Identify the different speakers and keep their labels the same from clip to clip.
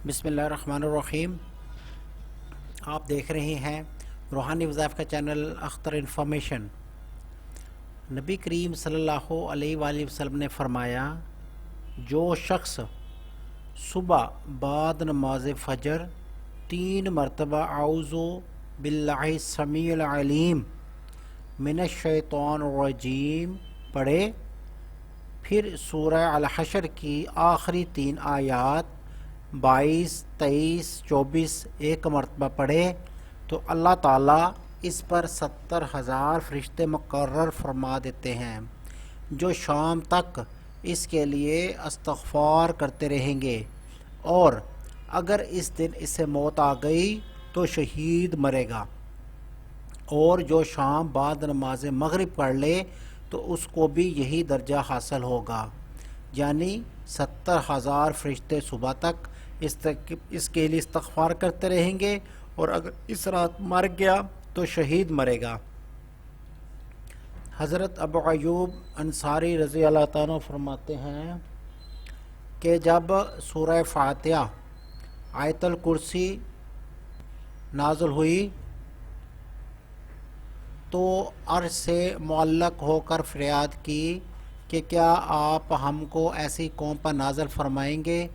Speaker 1: بسم اللہ الرحمن الرحیم۔ آپ دیکھ رہے ہیں روحانی وظائف کا چینل اختر انفارمیشن۔ نبی کریم صلی اللہ علیہ وآلہ وسلم نے فرمایا، جو شخص صبح بعد نماز فجر 3 مرتبہ اعوذ باللہ السمیع العلیم من الشیطان الرجیم پڑھے، پھر سورہ الحشر کی آخری 3 آیات 22، 23، 24 ایک مرتبہ پڑھے تو اللہ تعالیٰ اس پر 70,000 فرشتے مقرر فرما دیتے ہیں، جو شام تک اس کے لیے استغفار کرتے رہیں گے، اور اگر اس دن اسے موت آ گئی تو شہید مرے گا، اور جو شام بعد نماز مغرب پڑھ لے تو اس کو بھی یہی درجہ حاصل ہوگا، یعنی 70,000 فرشتے صبح تک اس کے لیے استغفار کرتے رہیں گے، اور اگر اس رات مر گیا تو شہید مرے گا۔ حضرت ابو ایوب انصاری رضی اللہ تعالیٰ فرماتے ہیں کہ جب سورہ فاتحہ آیت الکرسی نازل ہوئی تو عرش سے معلق ہو کر فریاد کی کہ کیا آپ ہم کو ایسی قوم پر نازل فرمائیں گے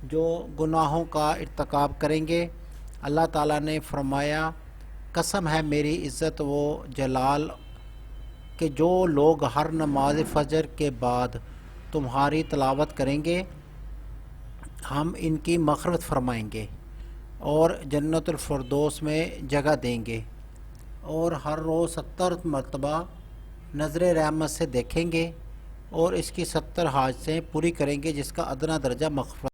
Speaker 1: جو گناہوں کا ارتکاب کریں گے؟ اللہ تعالیٰ نے فرمایا، قسم ہے میری عزت و جلال کہ جو لوگ ہر نماز فجر کے بعد تمہاری تلاوت کریں گے ہم ان کی مغفرت فرمائیں گے اور جنت الفردوس میں جگہ دیں گے، اور ہر روز 70 مرتبہ نظر رحمت سے دیکھیں گے اور اس کی 70 حاجتیں پوری کریں گے، جس کا ادنیٰ درجہ مغفرت